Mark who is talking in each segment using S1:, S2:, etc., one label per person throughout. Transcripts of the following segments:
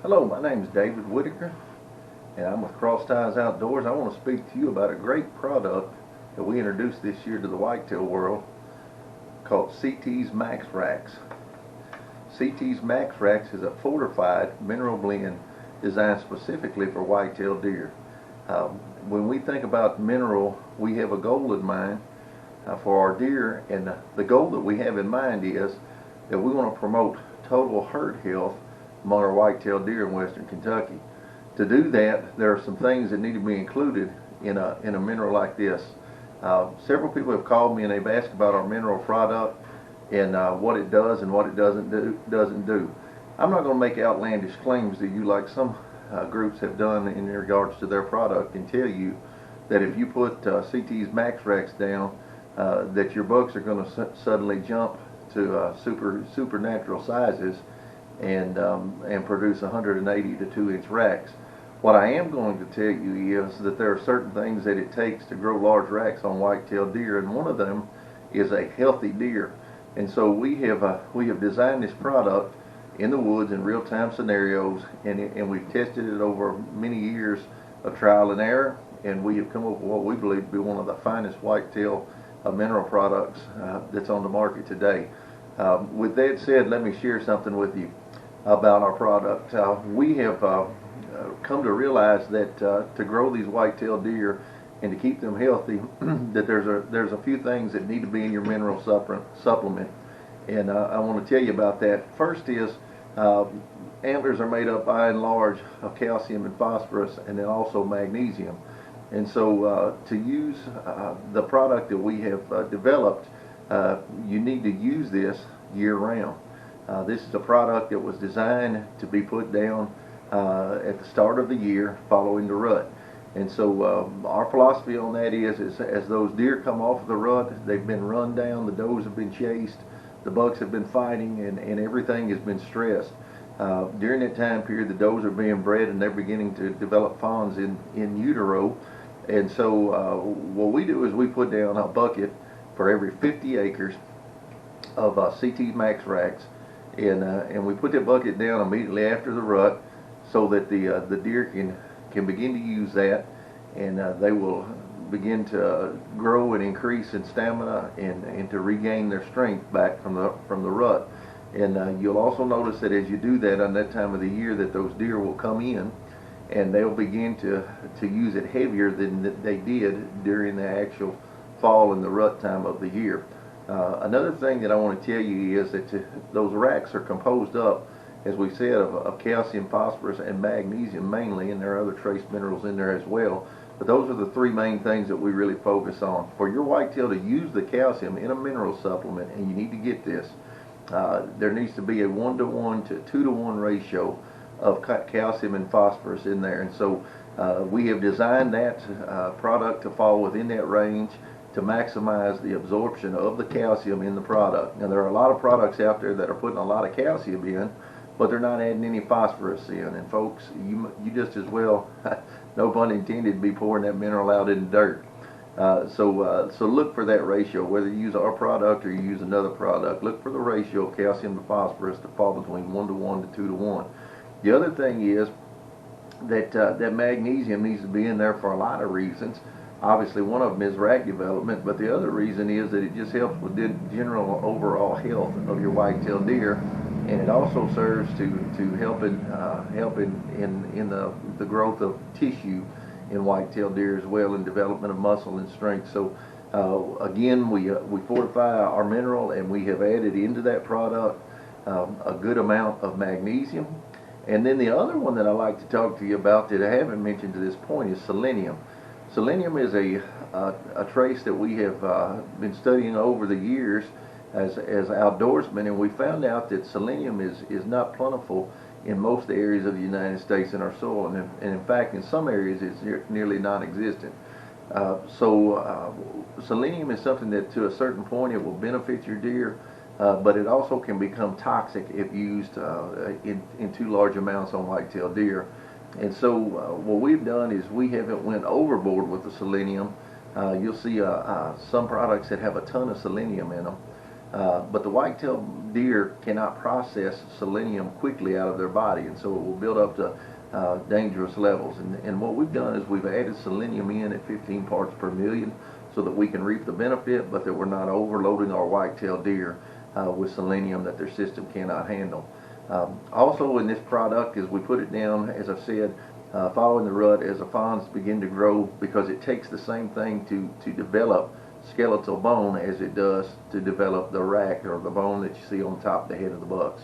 S1: Hello, my name is David Whitaker, and I'm with Crossties Outdoors. I want to speak to you about a great product that we introduced this year to the whitetail world called CT's Max RAX. CT's Max RAX is a fortified mineral blend designed specifically for whitetail deer. When we think about mineral, we have a goal in mind for our deer, and the goal that we have in mind is that we want to promote total herd health among our whitetail deer in western Kentucky. To do that, there are some things that need to be included in a mineral like this. Several people have called me and they've asked about our mineral product and what it does and what it doesn't do. I'm not going to make outlandish claims to you like some groups have done in regards to their product, and tell you that if you put CT's Max RAX down, that your bucks are going to suddenly jump to supernatural sizes and produce 180 to 2-inch racks. What I am going to tell you is that there are certain things that it takes to grow large racks on whitetail deer, and one of them is a healthy deer. And so we have designed this product in the woods in real-time scenarios, and we've tested it over many years of trial and error, and we have come up with what we believe to be one of the finest whitetail mineral products that's on the market today. With that said, let me share something with you about our product. We have come to realize that to grow these whitetail deer and to keep them healthy, that there's a few things that need to be in your mineral supplement, and I want to tell you about that. First is antlers are made up by and large of calcium and phosphorus, and then also magnesium. And so to use the product that we have developed, you need to use this year-round. This is a product that was designed to be put down at the start of the year following the rut. And so our philosophy on that is as those deer come off of the rut, they've been run down, the does have been chased, the bucks have been fighting, and everything has been stressed. During that time period, the does are being bred and they're beginning to develop fawns in utero. And so what we do is we put down a bucket for every 50 acres of CT Max RAX, and we put that bucket down immediately after the rut, so that the deer can begin to use that, and they will begin to grow and increase in stamina and to regain their strength back from the rut. And you'll also notice that as you do that on that time of the year, that those deer will come in and they'll begin to use it heavier than they did during the actual fall and the rut time of the year. Another thing that I want to tell you is that those racks are composed up, as we said, of calcium, phosphorus, and magnesium mainly, and there are other trace minerals in there as well. But those are the three main things that we really focus on. For your whitetail to use the calcium in a mineral supplement, and you need to get this, there needs to be a 1-to-1 to 2-to-1 ratio of calcium and phosphorus in there. And so we have designed that product to fall within that range to maximize the absorption of the calcium in the product. Now, there are a lot of products out there that are putting a lot of calcium in, but they're not adding any phosphorus in. And folks, you just as well, no pun intended, be pouring that mineral out in the dirt. So look for that ratio. Whether you use our product or you use another product, look for the ratio of calcium to phosphorus to fall between 1-to-1 to 2-to-1. The other thing is that that magnesium needs to be in there for a lot of reasons. Obviously, one of them is rack development, but the other reason is that it just helps with the general overall health of your whitetail deer, and it also serves to help in the growth of tissue in whitetail deer as well, in development of muscle and strength. So again, we fortify our mineral, and we have added into that product a good amount of magnesium. And then the other one that I like to talk to you about that I haven't mentioned to this point is selenium. Selenium is a trace that we have been studying over the years as outdoorsmen, and we found out that selenium is not plentiful in most areas of the United States in our soil, and in fact in some areas it's nearly non-existent. So selenium is something that to a certain point it will benefit your deer, but it also can become toxic if used in too large amounts on whitetail deer. And so what we've done is we haven't went overboard with the selenium. You'll see some products that have a ton of selenium in them, But the whitetail deer cannot process selenium quickly out of their body, and so it will build up to dangerous levels. And what we've done is we've added selenium in at 15 parts per million so that we can reap the benefit, but that we're not overloading our whitetail deer with selenium that their system cannot handle. Also in this product, as we put it down, as I said, following the rut as the fawns begin to grow, because it takes the same thing to develop skeletal bone as it does to develop the rack, or the bone that you see on top of the head of the bucks.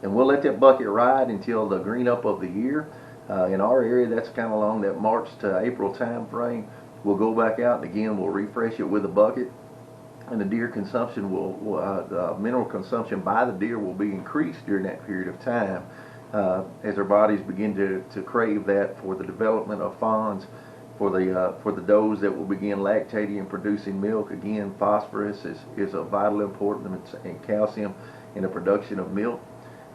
S1: And we'll let that bucket ride until the green up of the year. In our area, that's kind of along that March to April time frame. We'll go back out and again we'll refresh it with a bucket, and the deer consumption the mineral consumption by the deer will be increased during that period of time as their bodies begin to crave that for the development of fawns, for the does that will begin lactating and producing milk. Again, phosphorus is of vital importance, and calcium in the production of milk.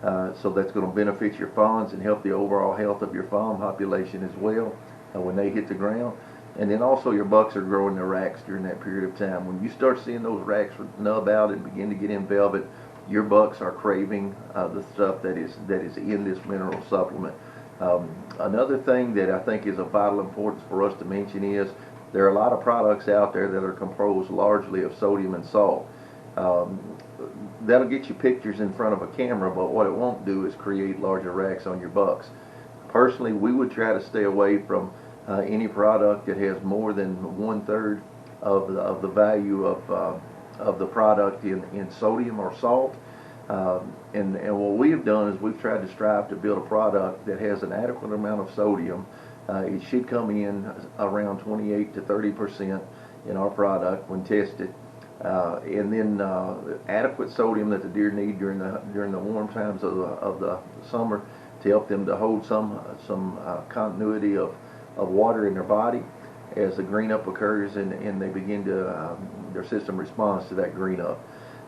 S1: So that's going to benefit your fawns and help the overall health of your fawn population as well when they hit the ground. And then also your bucks are growing their racks during that period of time. When you start seeing those racks nub out and begin to get in velvet, your bucks are craving the stuff that is in this mineral supplement. Another thing that I think is of vital importance for us to mention is there are a lot of products out there that are composed largely of sodium and salt. That'll get you pictures in front of a camera, but what it won't do is create larger racks on your bucks. Personally, we would try to stay away from any product that has more than 1/3 of the value of the product in sodium or salt. And what we have done is we've tried to strive to build a product that has an adequate amount of sodium. It should come in around 28 to 30% in our product when tested. And then adequate sodium that the deer need during the warm times of the summer to help them to hold some continuity of water in their body as the green up occurs, and they begin to their system responds to that green up.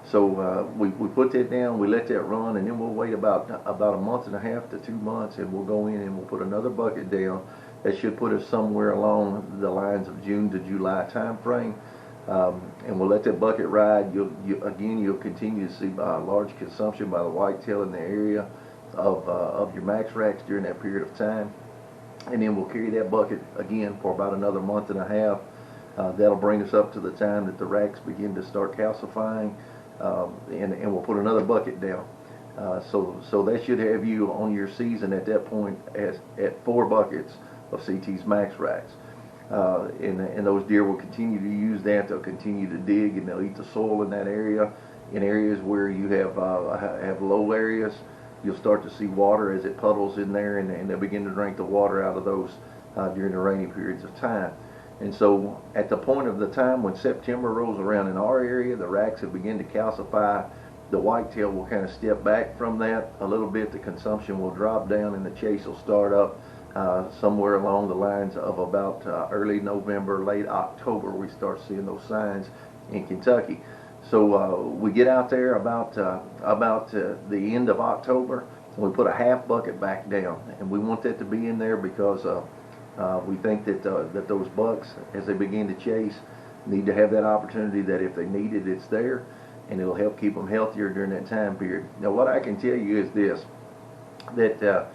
S1: So we put that down, we let that run, and then we'll wait about a month and a half to 2 months, and we'll go in and we'll put another bucket down. That should put us somewhere along the lines of June to July time frame. And we'll let that bucket ride. You'll continue to see large consumption by the whitetail in the area of your max racks during that period of time. And then we'll carry that bucket again for about another month and a half. That'll bring us up to the time that the racks begin to start calcifying, and we'll put another bucket down. So that should have you on your season at that point at 4 buckets of CT's max racks. And those deer will continue to use that. They'll continue to dig, and they'll eat the soil in that area. In areas where you have low areas, you'll start to see water as it puddles in there, and they'll begin to drink the water out of those during the rainy periods of time. And so at the point of the time when September rolls around in our area, the racks have begun to calcify. The whitetail will kind of step back from that a little bit. The consumption will drop down, and the chase will start up somewhere along the lines of about early November, late October. We start seeing those signs in Kentucky. So we get out there about the end of October, and we put a half bucket back down, and we want that to be in there because we think that those bucks, as they begin to chase, need to have that opportunity that if they need it, it's there, and it'll help keep them healthier during that time period. Now, what I can tell you is this, that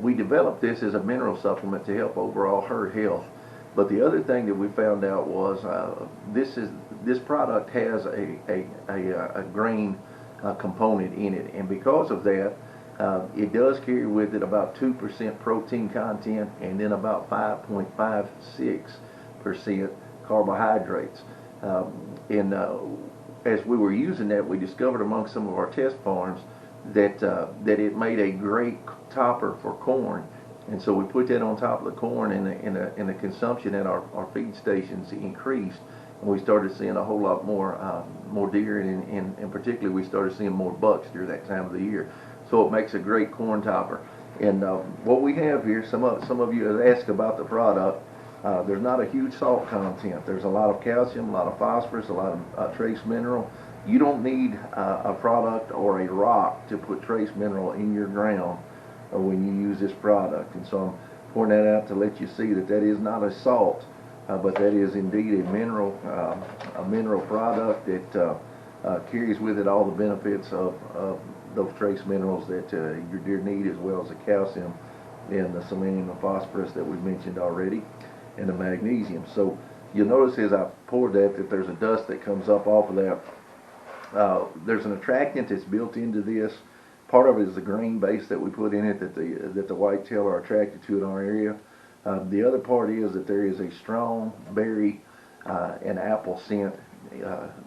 S1: we developed this as a mineral supplement to help overall herd health. But the other thing that we found out was this product has a grain component in it, and because of that, it does carry with it about 2% protein content, and then about 5.56% carbohydrates. And as we were using that, we discovered among some of our test farms that it made a great topper for corn. And so we put that on top of the corn, and the consumption at our feed stations increased, and we started seeing a whole lot more deer, and particularly we started seeing more bucks during that time of the year. So it makes a great corn topper. And what we have here, some of you have asked about the product. There's not a huge salt content. There's a lot of calcium, a lot of phosphorus, a lot of trace mineral. You don't need a product or a rock to put trace mineral in your ground when you use this product. And so I'm pointing that out to let you see that is not a salt, but that is indeed a mineral product carries with it all the benefits of those trace minerals that your deer need, as well as the calcium and the selenium and phosphorus that we've mentioned already, and the magnesium. So you'll notice as I poured that there's a dust that comes up off of that. There's an attractant that's built into this. Part of it is the grain base that we put in it that the whitetail are attracted to in our area. The other part is that there is a strong berry and apple scent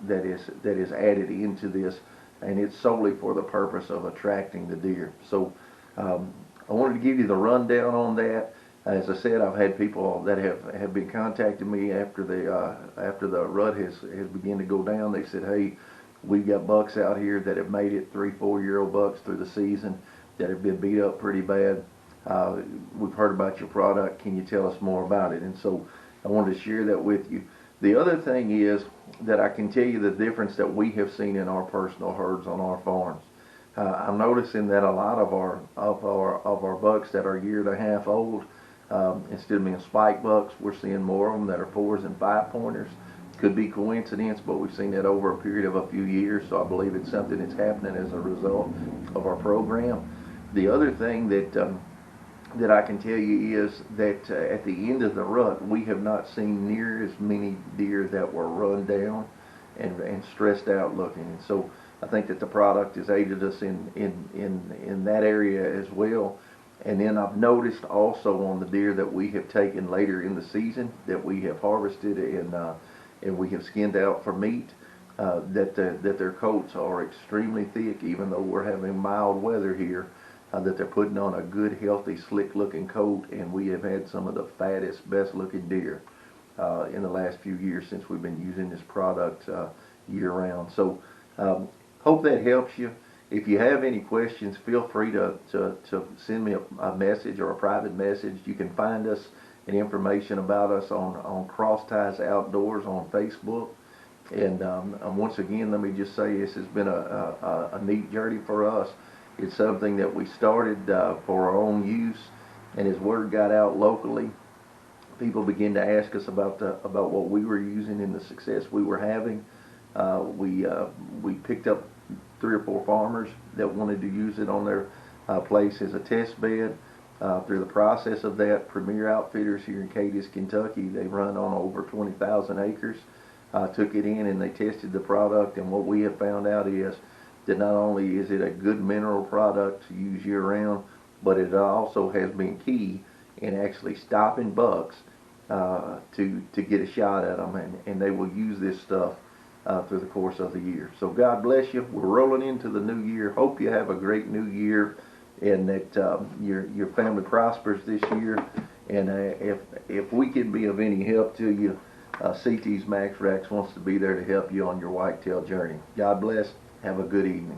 S1: that is added into this, and it's solely for the purpose of attracting the deer. So I wanted to give you the rundown on that. As I said, I've had people that have been contacting me after the rut has begun to go down. They said, hey, we've got bucks out here that have made it, 3-4-year-old bucks through the season that have been beat up pretty bad. We've heard about your product. Can you tell us more about it? And so I wanted to share that with you. The other thing is that I can tell you the difference that we have seen in our personal herds on our farms. I'm noticing that a lot of our bucks that are 1.5 years old, instead of being spike bucks, we're seeing more of them that are 4s and 5-pointers. Could be coincidence, but we've seen that over a period of a few years, so I believe it's something that's happening as a result of our program. The other thing that I can tell you is that at the end of the rut, we have not seen near as many deer that were run down and stressed out looking. And so I think that the product has aided us in that area as well. And then I've noticed also on the deer that we have taken later in the season that we have harvested and we have skinned out for meat, that their coats are extremely thick, even though we're having mild weather here. That they're putting on a good, healthy, slick-looking coat, and we have had some of the fattest, best-looking deer in the last few years since we've been using this product year-round. So hope that helps you. If you have any questions, feel free to send me a message or a private message. You can find us and information about us on Crossties Outdoors on Facebook. And once again, let me just say this has been a neat journey for us. It's something that we started for our own use, and as word got out locally, people began to ask us about what we were using and the success we were having. We picked up 3 or 4 farmers that wanted to use it on their place as a test bed. Through the process of that, Premier Outfitters here in Cadiz, Kentucky, they run on over 20,000 acres, took it in and they tested the product, and what we have found out is that not only is it a good mineral product to use year-round, but it also has been key in actually stopping bucks to get a shot at them, and they will use this stuff through the course of the year. So God bless you. We're rolling into the new year. Hope you have a great new year, and that your family prospers this year. And if we can be of any help to you, CT's Max RAX wants to be there to help you on your whitetail journey. God bless. Have a good evening.